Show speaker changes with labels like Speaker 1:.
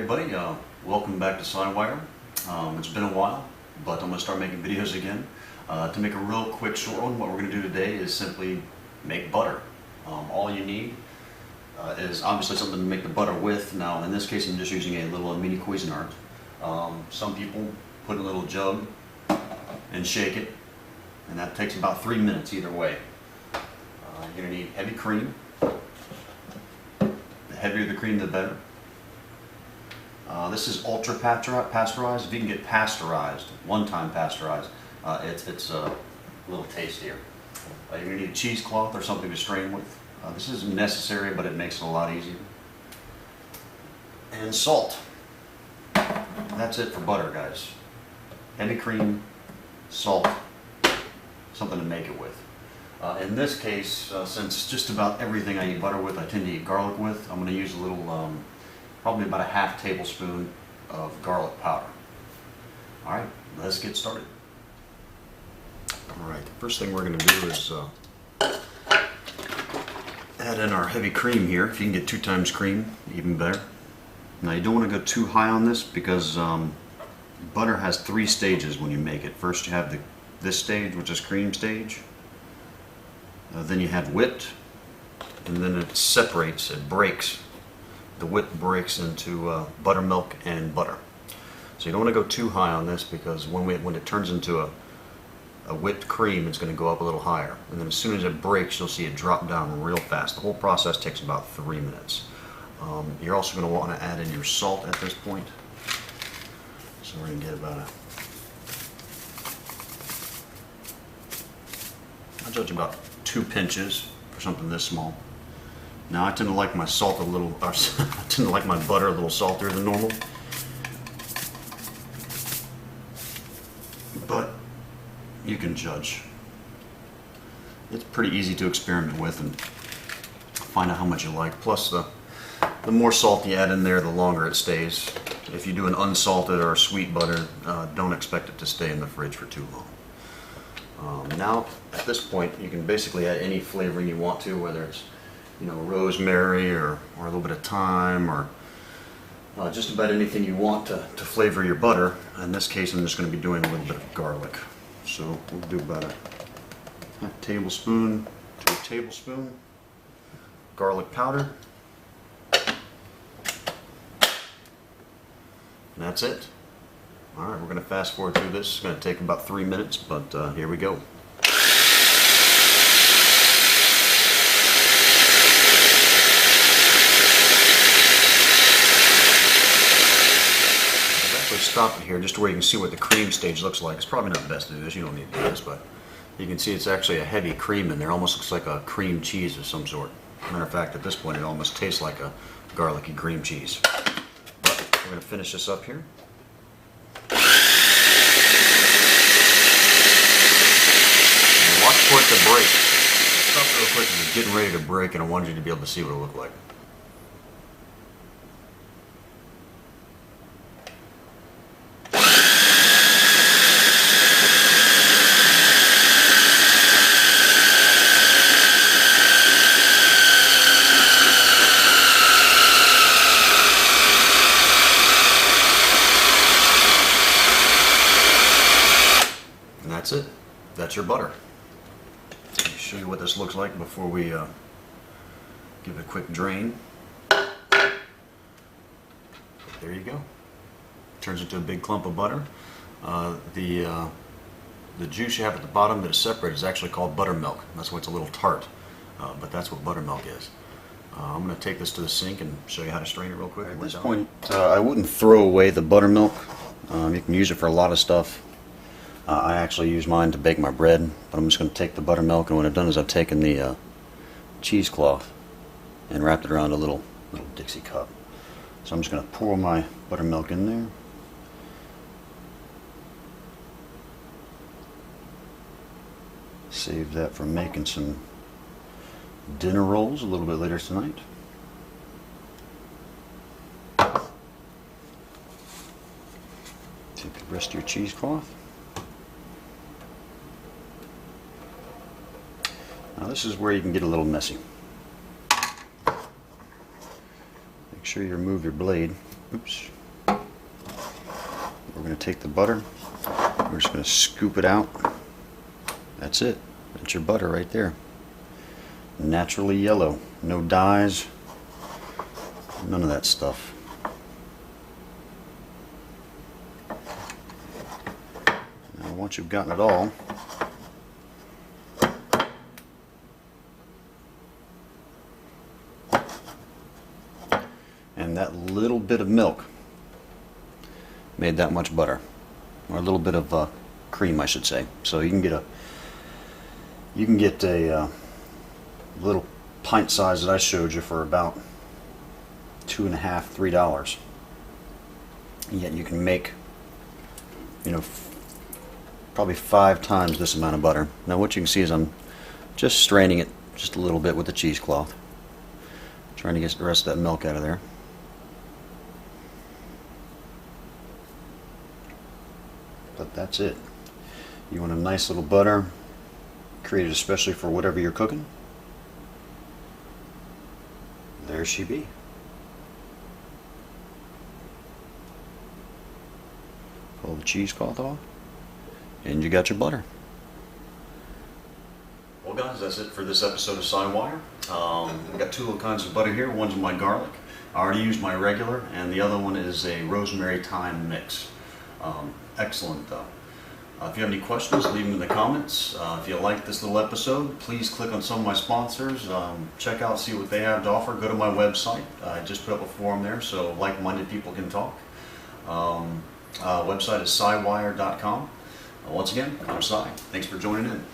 Speaker 1: everybody, welcome back to SciWire. It's been a while, but I'm going to start making videos again. To make a real quick short one, what we're going to do today is simply make butter. All you need is obviously something to make the butter with. Now in this case I'm just using a little mini Cuisinart. Some people put in a little jug and shake it, and that takes about 3 minutes either way. You're going to need heavy cream. The heavier the cream, the better. This is ultra pasteurized. If you can get pasteurized, one-time pasteurized, it's a little tastier. You're going to need a cheesecloth or something to strain with. This isn't necessary, but it makes it a lot easier. And salt. That's it for butter, guys. Heavy cream, salt, something to make it with. In this case, since just about everything I eat butter with, I tend to eat garlic with, I'm going to use a little, probably about a ½ tablespoon of garlic powder. Alright, let's get started. Alright, the first thing we're going to do is add in our heavy cream here. If you can get 2 times cream, even better. Now you don't want to go too high on this because butter has 3 stages when you make it. First you have this stage, which is cream stage. Then you have whipped, and then it separates, it breaks. The whipped breaks into buttermilk and butter. So you don't want to go too high on this because when it turns into a whipped cream, it's going to go up a little higher. And then as soon as it breaks, you'll see it drop down real fast. The whole process takes about 3 minutes. You're also going to want to add in your salt at this point. So we're going to get about I'll judge about 2 pinches for something this small. Now I tend to like my salt a little, I tend to like my butter a little saltier than normal. But you can judge. It's pretty easy to experiment with and find out how much you like. Plus the more salt you add in there, the longer it stays. If you do an unsalted or a sweet butter, don't expect it to stay in the fridge for too long. Now at this point you can basically add any flavoring you want to, whether it's rosemary or a little bit of thyme or just about anything you want to flavor your butter. In this case I'm just going to be doing a little bit of garlic. So we'll do about a ½ tablespoon to a tablespoon garlic powder. And that's it. Alright, we're going to fast forward through this. It's going to take about 3 minutes, but here we go. I've actually stopped it here just where you can see what the cream stage looks like. It's probably not best to do this, you don't need to do this, but you can see it's actually a heavy cream in there. Almost looks like a cream cheese of some sort. Matter of fact, at this point it almost tastes like a garlicky cream cheese. But we're going to finish this up here. Watch for it to break. Stop real quick, it's getting ready to break, and I wanted you to be able to see what it looked like. And that's it. That's your butter. Show you what this looks like before we give it a quick drain. There you go. Turns into a big clump of butter. The juice you have at the bottom that is separated is actually called buttermilk. That's why it's a little tart, but that's what buttermilk is. I'm going to take this to the sink and show you how to strain it real quick. At this point, I wouldn't throw away the buttermilk. You can use it for a lot of stuff. I actually use mine to bake my bread, but I'm just going to take the buttermilk, and what I've done is I've taken the cheesecloth and wrapped it around a little Dixie cup. So I'm just going to pour my buttermilk in there. Save that for making some dinner rolls a little bit later tonight. Take the rest of your cheesecloth. Now this is where you can get a little messy. Make sure you remove your blade. Oops. going to take the butter, we're just going to scoop it out. That's it. That's your butter right there. Naturally yellow. No dyes. None of that stuff. Now once you've gotten it all, and that little bit of milk made that much butter, or a little bit of cream, I should say. So you can get a little pint size that I showed you for about $2.50, $3. And yet you can make, probably 5 times this amount of butter. Now what you can see is I'm just straining it just a little bit with the cheesecloth, trying to get the rest of that milk out of there. But that's it. You want a nice little butter, created especially for whatever you're cooking. There she be. Pull the cheesecloth off, and you got your butter. Well guys, that's it for this episode of SciWire. I've got 2 little kinds of butter here. One's my garlic. I already used my regular, and the other one is a rosemary thyme mix. Excellent though. If you have any questions, leave them in the comments. If you like this little episode, please click on some of my sponsors. Check out, see what they have to offer. Go to my website. I just put up a forum there so like-minded people can talk. Website is SciWire.com. Once again, I'm Sci. Thanks for joining in.